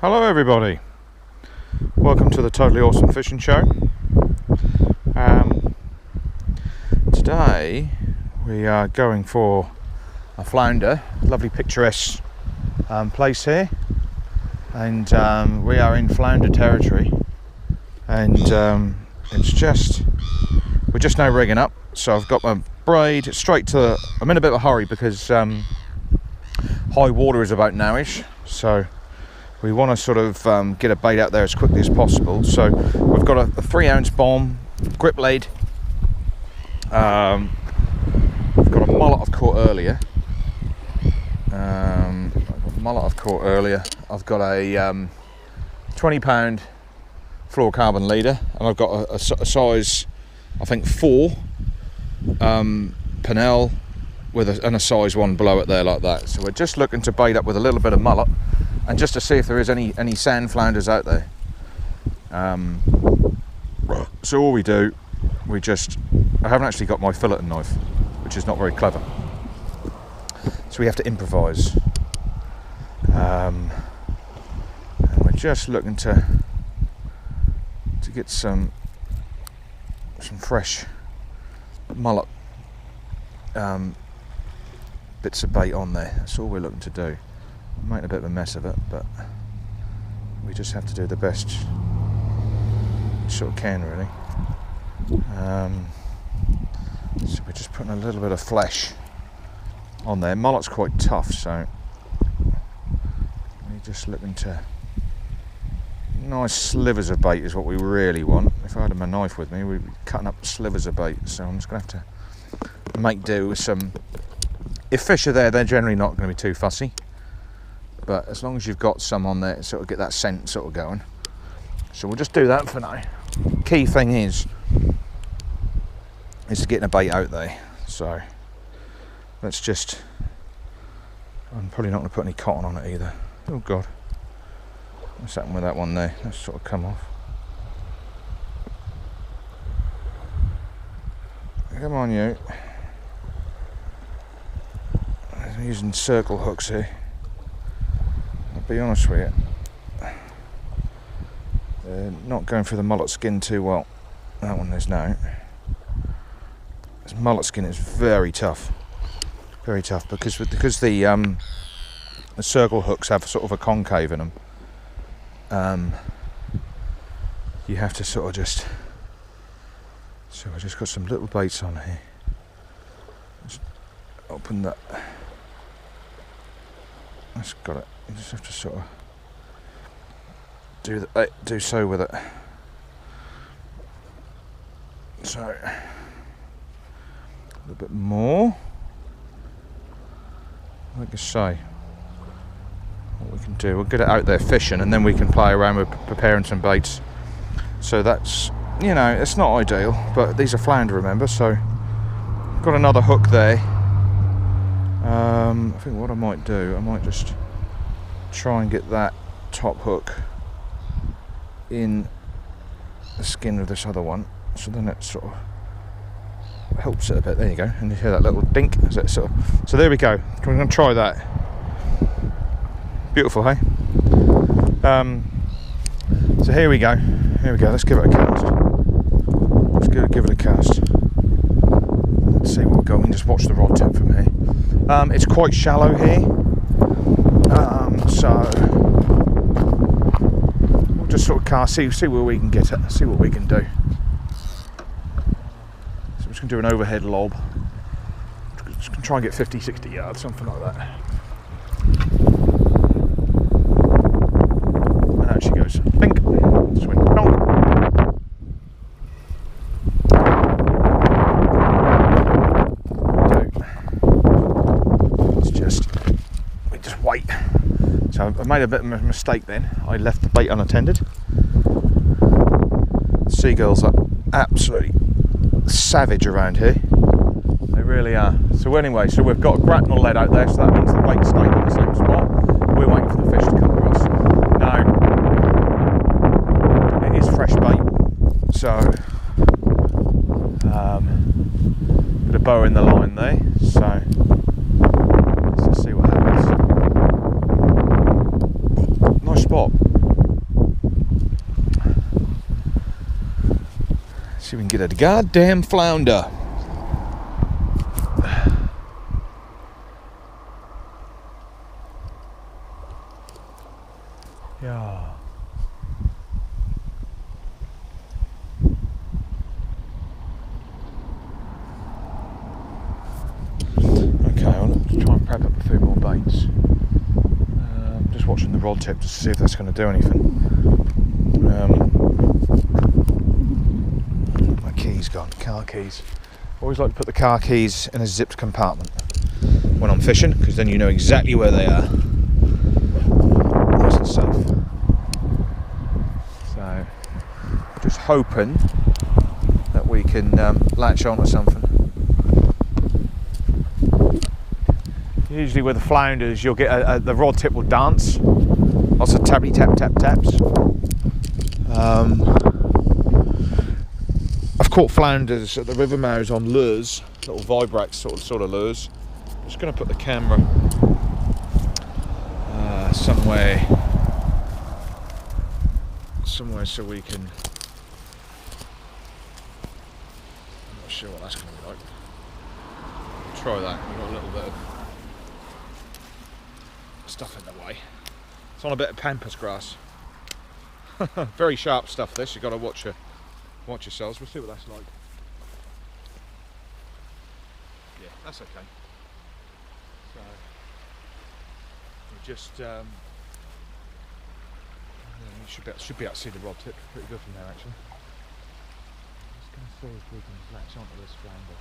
Hello everybody, welcome to the Totally Awesome Fishing Show. Today we are going for a flounder, lovely picturesque place here, and we are in flounder territory, and we're just now rigging up, so I've got my braid straight to, I'm in a bit of a hurry because high water is about nowish, so we want to sort of get a bait out there as quickly as possible. So we've got a 3-ounce bomb, grip lead. We've got a mullet I've caught earlier. I've got a 20-pound fluorocarbon leader, and I've got a size, I think 4 Pennell and a size 1 below it there, like that. So we're just looking to bait up with a little bit of mullet, and just to see if there is any sand flounders out there. So all we do, I haven't actually got my filleting knife, which is not very clever, so we have to improvise. And we're just looking to get some fresh mullet bits of bait on there. That's all we're looking to do. I'm making a bit of a mess of it, but we just have to do the best we sort of can, really. So we're just putting a little bit of flesh on there. Mullet's quite tough, so we're just looking to nice slivers of bait is what we really want. If I had my knife with me, we'd be cutting up slivers of bait, so I'm just going to have to make do with some. If fish are there, they're generally not going to be too fussy, but as long as you've got some on there, sort of get that scent sort of going. So we'll just do that for now. Key thing is getting a bait out there. So let's just, I'm probably not going to put any cotton on it either. Oh god, what's happened with that one there? That's sort of come off. Come on, you. I'm using circle hooks here. I'll be honest with you, they're not going through the mullet skin too well. That one is now. This mullet skin is very tough because the circle hooks have sort of a concave in them. You have to sort of just. So I just got some little baits on here. Just open that. That's got it. You just have to sort of do so with it. So a little bit more. Like I say, what we can do, we'll get it out there fishing, and then we can play around with preparing some baits. So that's, you know, it's not ideal, but these are flounder, remember. So got another hook there. I think what I might do, I might just try and get that top hook in the skin of this other one, so then it sort of helps it a bit. There you go, and you hear that little dink. So there we go. We're going to try that. Beautiful, hey? So here we go. Let's give it a cast. Give it a cast. Let's see what we've got. We can just watch the rod tip from here. It's quite shallow here, so we'll just sort of cast, see where we can get it, see what we can do. So I'm just going to do an overhead lob. Just going to try and get 50-60 yards, something like that. And out she goes. Bink. Swing. Donk. Wait. So I made a bit of a mistake then. I left the bait unattended. Seagulls are absolutely savage around here. They really are. So anyway, so we've got a grapnel lead out there, so that means the bait's staying in the same spot. We're waiting for the fish to come across. Now, it is fresh bait, so bit of bow in the line there. So let's just see what happens. Nice spot. at a goddamn flounder. Yeah. Okay, I'll try and prep up a few more baits. Just watching the rod tip to see if that's going to do anything. My keys gone, car keys. Always like to put the car keys in a zipped compartment when I'm fishing, because then you know exactly where they are. Nice and safe. So, just hoping that we can latch onto something. Usually with the flounders, you'll get the rod tip will dance. Lots of tappy tap tap taps. I've caught flounders at the river mouths on lures, little vibrax sort of lures. I'm just going to put the camera somewhere so we can. I'm not sure what that's going to be like. Try that. We've got a little bit of stuff in the way. It's on a bit of pampas grass. Very sharp stuff this, you've got to watch yourselves. We'll see what that's like. Yeah, that's okay. So we just you should be able to see the rod tip pretty good from there actually. Just going to see if we can latch onto this flounder.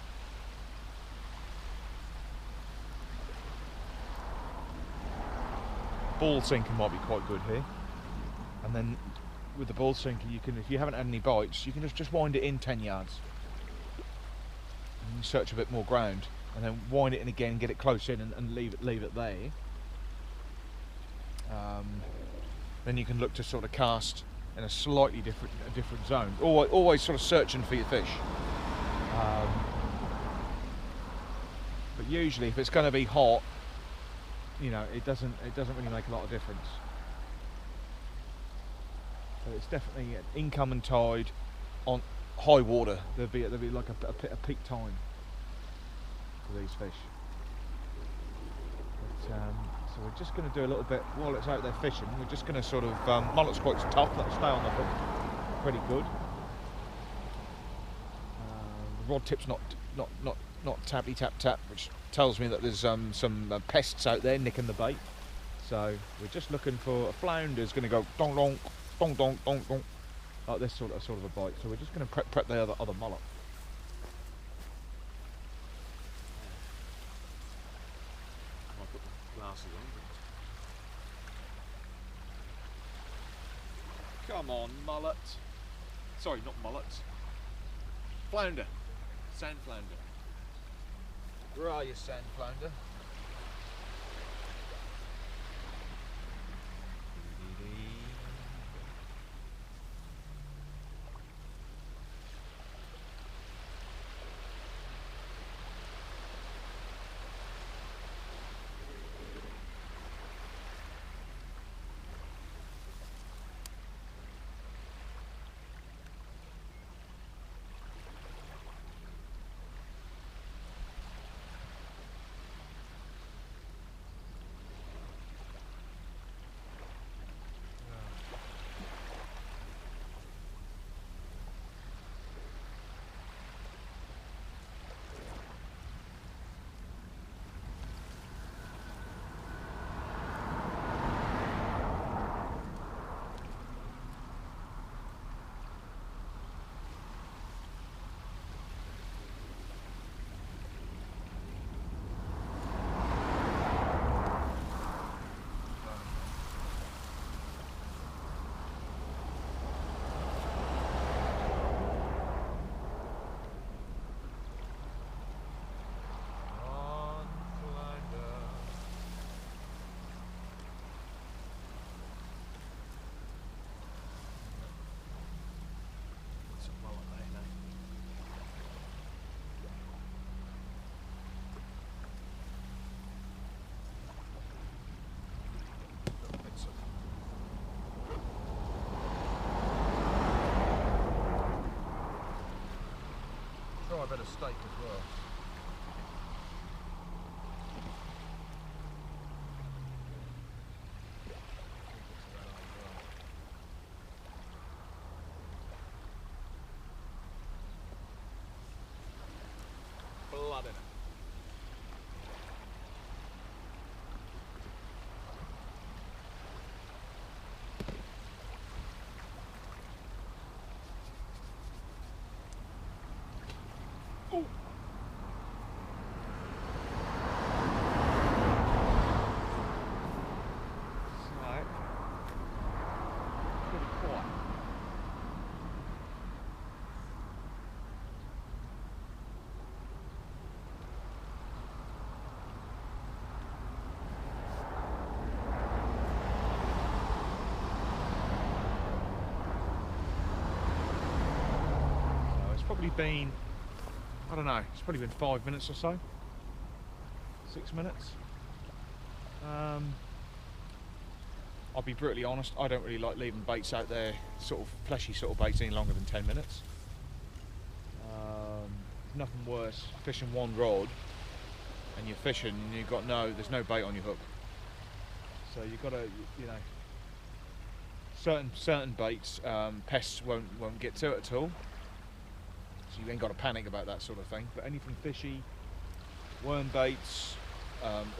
Ball sinker might be quite good here, and then with the ball sinker you can, if you haven't had any bites, you can just wind it in 10 yards and you search a bit more ground, and then wind it in again, get it close in and leave it there. Then you can look to sort of cast in a slightly different zone, always sort of searching for your fish. But usually if it's going to be hot, you know, it doesn't really make a lot of difference. But it's definitely an incoming tide on high water. There'll be like a peak time for these fish. But, so we're just going to do a little bit while it's out there fishing. We're just going to sort of mullet's quite tough. That'll stay on the hook pretty good. The rod tip's not tappy tap tap, which tells me that there's some pests out there nicking the bait. So we're just looking for a flounder is going to go donk donk donk donk donk donk, like this sort of a bite. So we're just going to prep the other mullet. I'll put the glasses on. Come on, mullet. Sorry, not mullet. Flounder. Sand flounder. Where are you, sand flounder? bit of steak as well. Blood in it. Ooh. Right. Pretty quiet. So it's probably been, I don't know, it's probably been 5 minutes or so. 6 minutes. I'll be brutally honest, I don't really like leaving baits out there, sort of fleshy sort of baits, any longer than 10 minutes. Nothing worse, fishing one rod and you're fishing and you've got there's no bait on your hook. So you've got to, you know, certain baits, pests won't get to it at all. So you ain't got to panic about that sort of thing. But anything fishy, worm baits,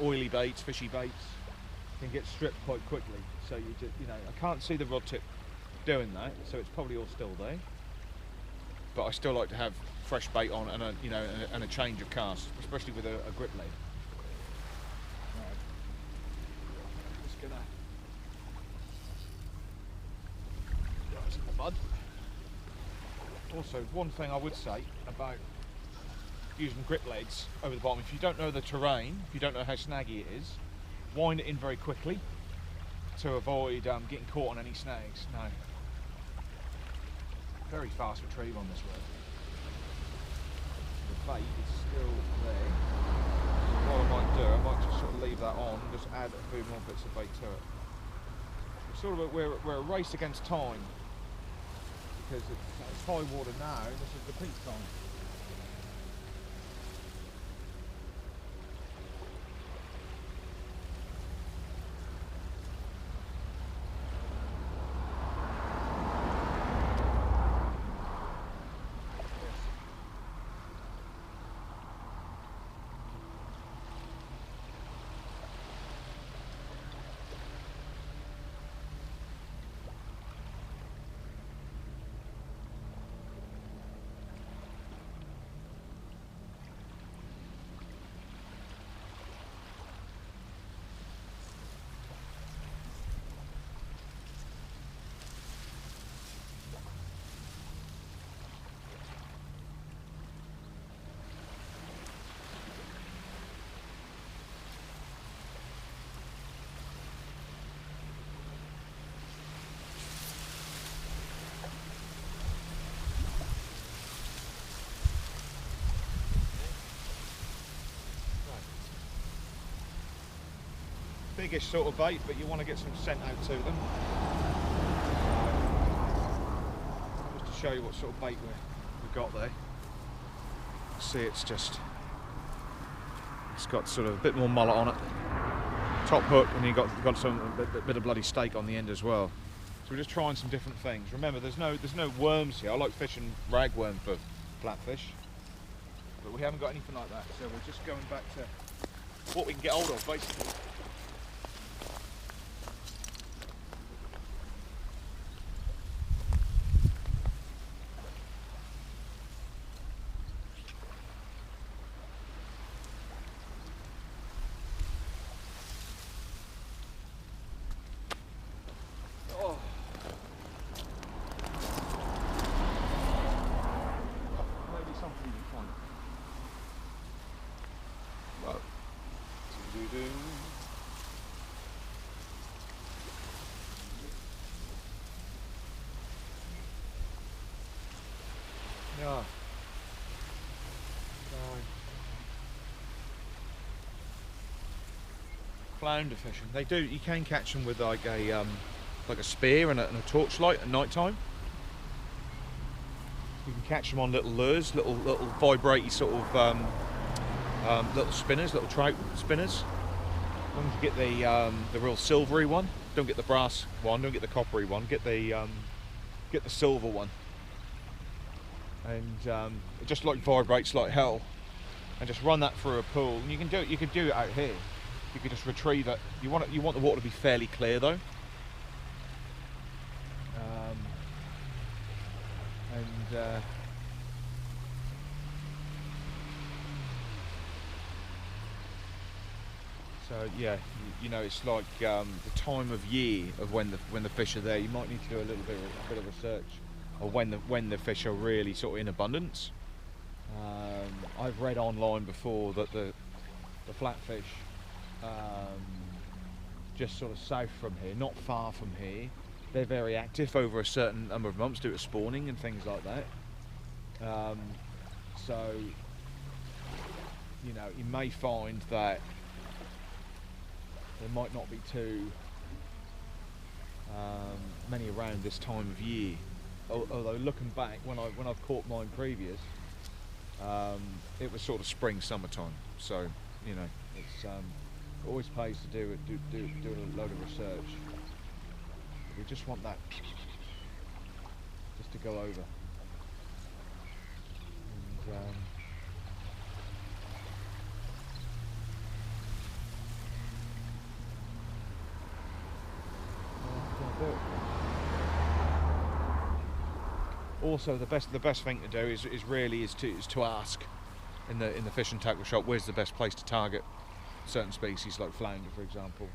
oily baits, fishy baits, can get stripped quite quickly. So you know, I can't see the rod tip doing that, so it's probably all still there. But I still like to have fresh bait on and a change of cast, especially with a grip lead. Right. Just gonna rise in the mud. Also, one thing I would say about using grip leads over the bottom, if you don't know the terrain, if you don't know how snaggy it is, wind it in very quickly to avoid getting caught on any snags. No. Very fast retrieve on this rod. The bait is still there. So what I might do, I might just sort of leave that on and just add a few more bits of bait to it. It's sort of we're a race against time, because it's high water now, this is the peak time. Biggish sort of bait, but you want to get some scent out to them. Just to show you what sort of bait we've got there. See, it's got sort of a bit more mullet on it. Top hook, and you've got some bit of bloody steak on the end as well. So we're just trying some different things. Remember, there's no worms here. I like fishing ragworm for flatfish, but we haven't got anything like that. So we're just going back to what we can get hold of, basically. Yeah. Flounder fishing. They do. You can catch them with like a spear and a torchlight at night time. You can catch them on little lures, little vibrating sort of little spinners, little trout spinners. As long as you get the real silvery one, don't get the brass one, don't get the coppery one, get the silver one. And it just like vibrates like hell. And just run that through a pool. And you can do it. You could do it out here. You could just retrieve it. You want the water to be fairly clear though. So yeah, you know, it's like the time of year of when the fish are there. You might need to do a bit of research, or when the fish are really sort of in abundance. I've read online before that the flatfish just sort of south from here, not far from here, they're very active over a certain number of months due to spawning and things like that. So you know, you may find that there might not be too many around this time of year. Although looking back, when I've caught mine previous, it was sort of spring, summertime. So you know, it's always pays to do a load of research. We just want that just to go over. And, also, the best thing to do is to ask in the fish and tackle shop, where's the best place to target certain species like flounder, for example.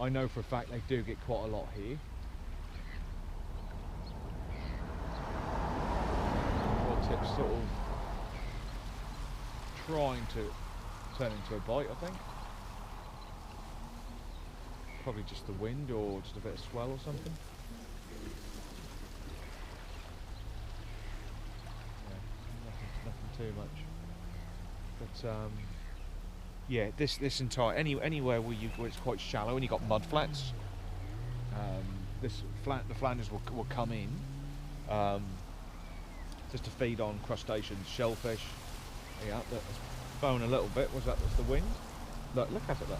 I know for a fact they do get quite a lot here. Your tip's sort of trying to turn into a bite, I think. Probably just the wind or just a bit of swell or something. Yeah, nothing too much. But yeah, this entire anywhere where it's quite shallow and you've got mud flats, the flounders will come in just to feed on crustaceans, shellfish. Yeah, that's blowing a little bit. What's that? That's the wind. Look at it. Look.